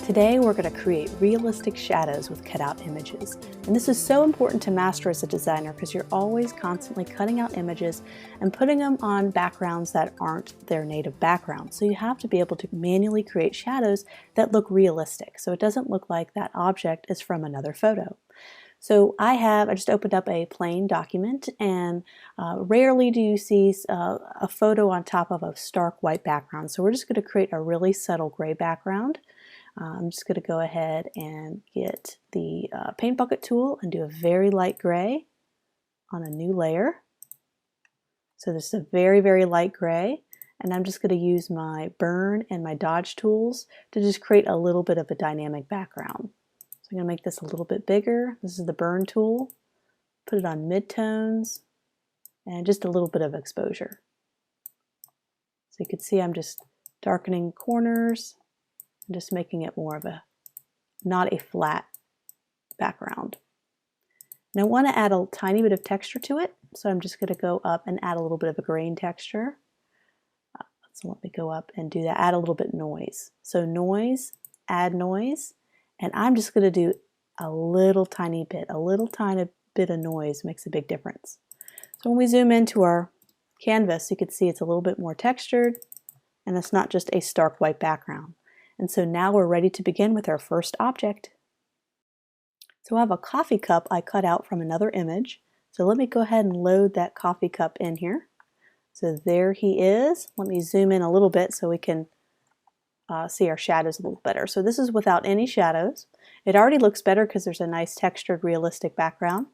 Today we're going to create realistic shadows with cutout images. And this is so important to master as a designer because you're always constantly cutting out images and putting them on backgrounds that aren't their native background. So you have to be able to manually create shadows that look realistic, so it doesn't look like that object is from another photo. So I just opened up a plain document, and rarely do you see a photo on top of a stark white background. So we're just going to create a really subtle gray background. I'm just going to go ahead and get the paint bucket tool and do a very light gray on a new layer. So this is a very, very light gray, and I'm just going to use my burn and my dodge tools to just create a little bit of a dynamic background. So I'm going to make this a little bit bigger. This is the burn tool. Put it on midtones and just a little bit of exposure. So you can see I'm just darkening corners and just making it more of not a flat background. And I want to add a tiny bit of texture to it, so I'm just going to go up and add a little bit of a grain texture. So let me go up and do that. Add a little bit noise. So noise, add noise, and I'm just going to do a little tiny bit of noise makes a big difference. So when we zoom into our canvas, you can see it's a little bit more textured, and it's not just a stark white background. And so now we're ready to begin with our first object. So I have a coffee cup I cut out from another image. So let me go ahead and load that coffee cup in here. So there he is. Let me zoom in a little bit so we can see our shadows a little better. So this is without any shadows. It already looks better because there's a nice textured, realistic background.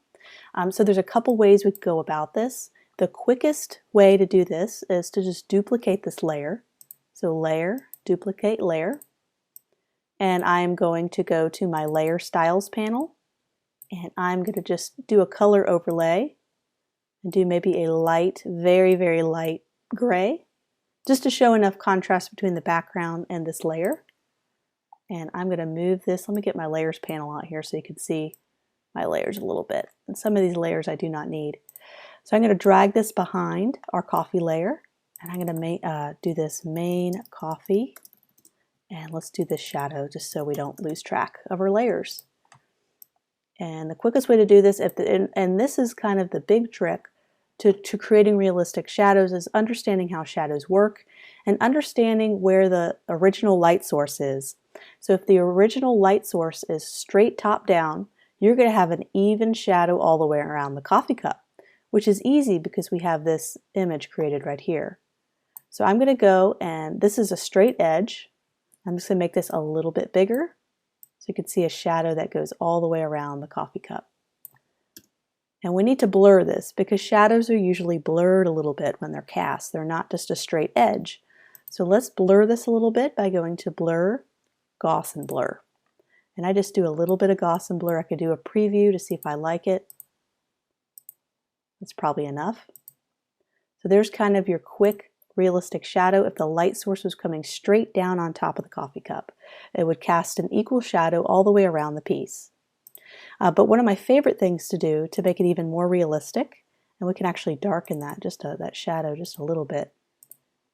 So there's a couple ways we could go about this. The quickest way to do this is to just duplicate this layer. So layer, duplicate layer. And I'm going to go to my Layer Styles panel, and I'm going to just do a color overlay and do maybe a light, very, very light gray, just to show enough contrast between the background and this layer. And I'm going to move this. Let me get my Layers panel out here so you can see my layers a little bit. And some of these layers I do not need. So I'm going to drag this behind our coffee layer, and I'm going to do this main coffee. And let's do this shadow just so we don't lose track of our layers. And the quickest way to do this, and this is kind of the big trick to creating realistic shadows, is understanding how shadows work and understanding where the original light source is. So if the original light source is straight top down, you're going to have an even shadow all the way around the coffee cup, which is easy because we have this image created right here. So I'm going to go, and this is a straight edge. I'm just going to make this a little bit bigger so you can see a shadow that goes all the way around the coffee cup. And we need to blur this because shadows are usually blurred a little bit when they're cast. They're not just a straight edge. So let's blur this a little bit by going to Blur, Gaussian Blur. And I just do a little bit of Gaussian Blur. I could do a preview to see if I like it. That's probably enough. So there's kind of your quick realistic shadow. If the light source was coming straight down on top of the coffee cup, it would cast an equal shadow all the way around the piece. But one of my favorite things to do to make it even more realistic, and we can actually darken that that shadow just a little bit.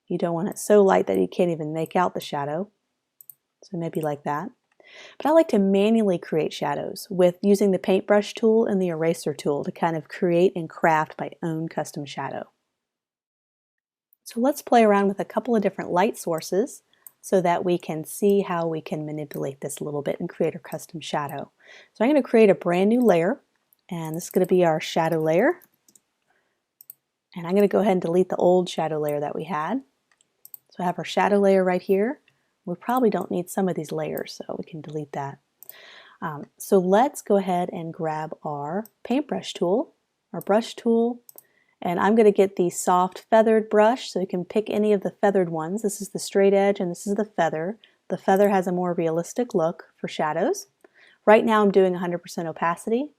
You don't want it so light that you can't even make out the shadow. So maybe like that. But I like to manually create shadows with using the paintbrush tool and the eraser tool to kind of create and craft my own custom shadow. So let's play around with a couple of different light sources so that we can see how we can manipulate this a little bit and create a custom shadow. So I'm going to create a brand new layer, and this is going to be our shadow layer. And I'm going to go ahead and delete the old shadow layer that we had. So I have our shadow layer right here. We probably don't need some of these layers, so we can delete that. So let's go ahead and grab our paintbrush tool, our brush tool. And I'm going to get the soft feathered brush, so you can pick any of the feathered ones. This is the straight edge and this is the feather. The feather has a more realistic look for shadows. Right now I'm doing 100% opacity,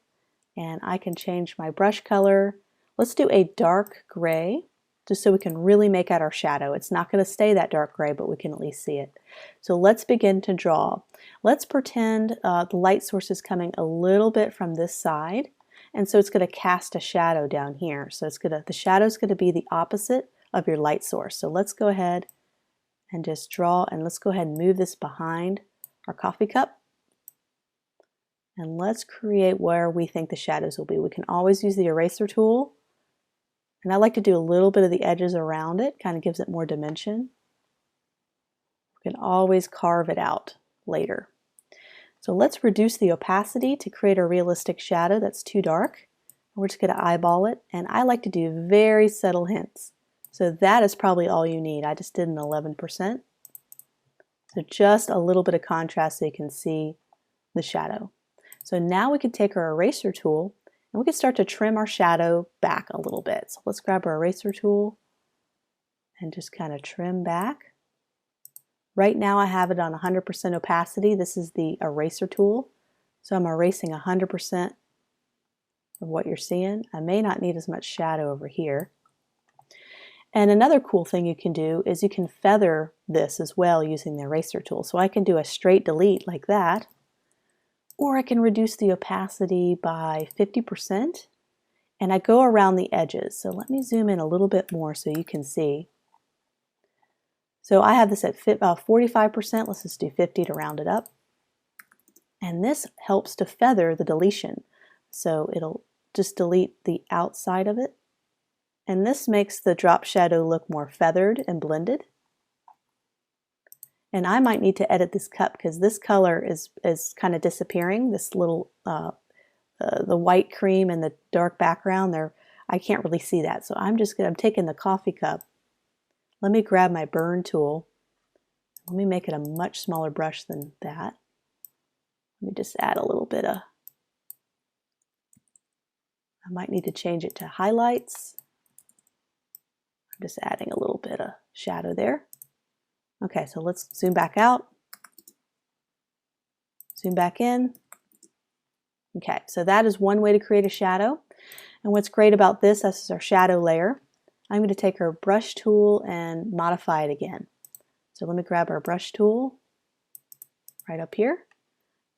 and I can change my brush color. Let's do a dark gray, just so we can really make out our shadow. It's not going to stay that dark gray, but we can at least see it. So let's begin to draw. Let's pretend the light source is coming a little bit from this side. And so it's going to cast a shadow down here. So the shadow is going to be the opposite of your light source. So let's go ahead and just draw, and let's go ahead and move this behind our coffee cup. And let's create where we think the shadows will be. We can always use the eraser tool. And I like to do a little bit of the edges around it, kind of gives it more dimension. We can always carve it out later. So let's reduce the opacity to create a realistic shadow that's too dark. We're just going to eyeball it, and I like to do very subtle hints. So that is probably all you need. I just did an 11%. So just a little bit of contrast so you can see the shadow. So now we can take our eraser tool and we can start to trim our shadow back a little bit. So let's grab our eraser tool and just kind of trim back. Right now I have it on 100% opacity. This is the eraser tool. So I'm erasing 100% of what you're seeing. I may not need as much shadow over here. And another cool thing you can do is you can feather this as well using the eraser tool. So I can do a straight delete like that, or I can reduce the opacity by 50%, and I go around the edges. So let me zoom in a little bit more so you can see. So I have this at 45%, let's just do 50 to round it up. And this helps to feather the deletion. So it'll just delete the outside of it. And this makes the drop shadow look more feathered and blended. And I might need to edit this cup because this color is kind of disappearing. This little, the white cream and the dark background there, I can't really see that. So I'm taking the coffee cup. Let me grab my burn tool. Let me make it a much smaller brush than that. Let me just add a little bit of, I might need to change it to highlights. I'm just adding a little bit of shadow there. Okay, so let's zoom back out. Zoom back in. Okay, so that is one way to create a shadow. And what's great about this is our shadow layer. I'm going to take our brush tool and modify it again. So let me grab our brush tool right up here.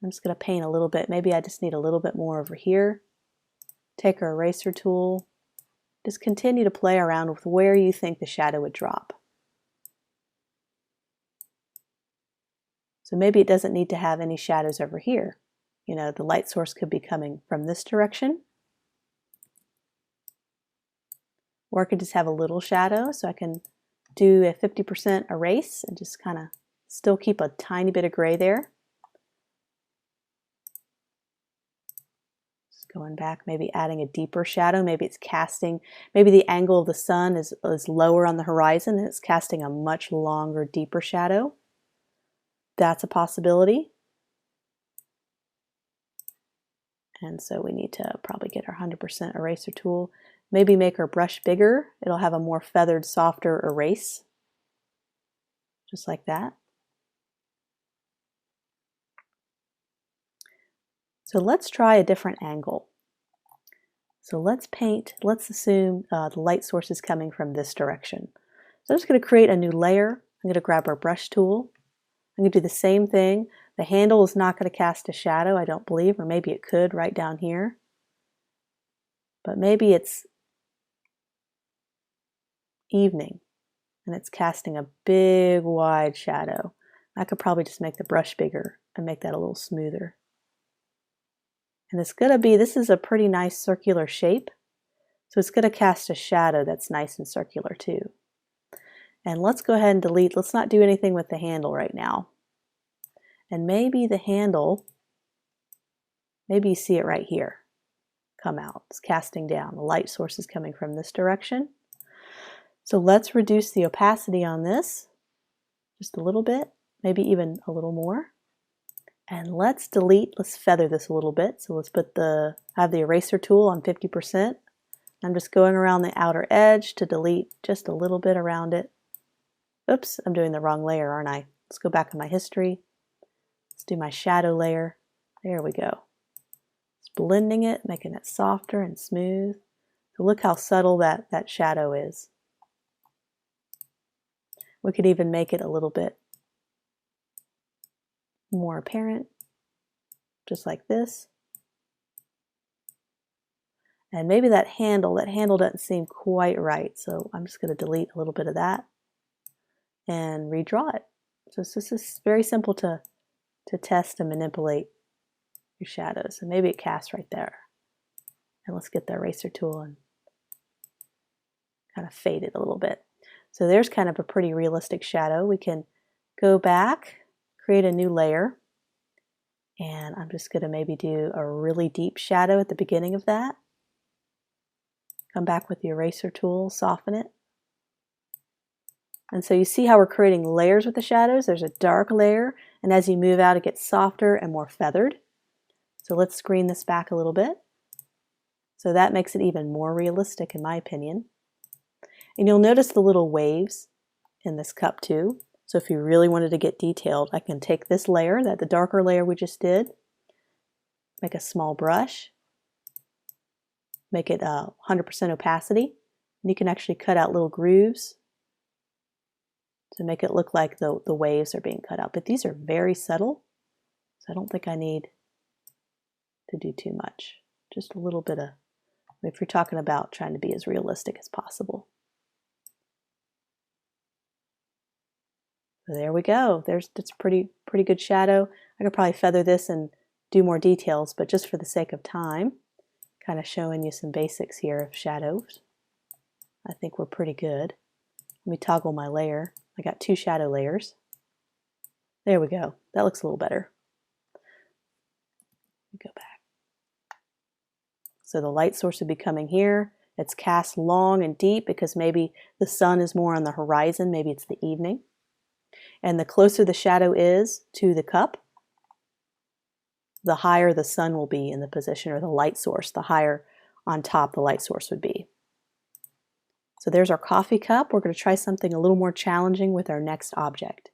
I'm just going to paint a little bit. Maybe I just need a little bit more over here. Take our eraser tool. Just continue to play around with where you think the shadow would drop. So maybe it doesn't need to have any shadows over here. You know, the light source could be coming from this direction. Or I could just have a little shadow, so I can do a 50% erase and just kind of still keep a tiny bit of gray there. Just going back, maybe adding a deeper shadow. Maybe it's casting, maybe the angle of the sun is lower on the horizon and it's casting a much longer, deeper shadow. That's a possibility. And so we need to probably get our 100% eraser tool. Maybe make our brush bigger. It'll have a more feathered, softer erase. Just like that. So let's try a different angle. So let's assume the light source is coming from this direction. So I'm just going to create a new layer. I'm going to grab our brush tool. I'm going to do the same thing. The handle is not going to cast a shadow, I don't believe, or maybe it could right down here. But maybe it's evening and it's casting a big wide shadow. I could probably just make the brush bigger and make that a little smoother. And it's going to be, this is a pretty nice circular shape, so it's going to cast a shadow that's nice and circular too. And let's go ahead and delete. Let's not do anything with the handle right now. And maybe the handle, maybe you see it right here come out. It's casting down. The light source is coming from this direction. So let's reduce the opacity on this just a little bit, maybe even a little more. And let's feather this a little bit. So let's I have the eraser tool on 50%. I'm just going around the outer edge to delete just a little bit around it. Oops, I'm doing the wrong layer, aren't I? Let's go back in my history. Let's do my shadow layer. There we go. Just blending it, making it softer and smooth. So look how subtle that shadow is. We could even make it a little bit more apparent, just like this. And maybe that handle doesn't seem quite right, so I'm just going to delete a little bit of that and redraw it. So this is very simple to to test and manipulate your shadows. And maybe it casts right there. And let's get the eraser tool and kind of fade it a little bit. So there's kind of a pretty realistic shadow. We can go back, create a new layer, and I'm just going to maybe do a really deep shadow at the beginning of that. Come back with the eraser tool, soften it. And so you see how we're creating layers with the shadows. There's a dark layer, and as you move out it gets softer and more feathered. So let's screen this back a little bit. So that makes it even more realistic in my opinion. And you'll notice the little waves in this cup too. So if you really wanted to get detailed, I can take this layer, the darker layer we just did, make a small brush, make it 100% opacity, and you can actually cut out little grooves to make it look like the waves are being cut out. But these are very subtle, so I don't think I need to do too much. Just a little bit of, if you're talking about trying to be as realistic as possible. So there we go. That's pretty good shadow. I could probably feather this and do more details, but just for the sake of time, kind of showing you some basics here of shadows. I think we're pretty good. Let me toggle my layer. I got 2 shadow layers. There we go. That looks a little better. Let me go back. So the light source would be coming here. It's cast long and deep because maybe the sun is more on the horizon. Maybe it's the evening. And the closer the shadow is to the cup, the higher the sun will be in the position, or the light source, the higher on top the light source would be. So there's our coffee cup. We're going to try something a little more challenging with our next object.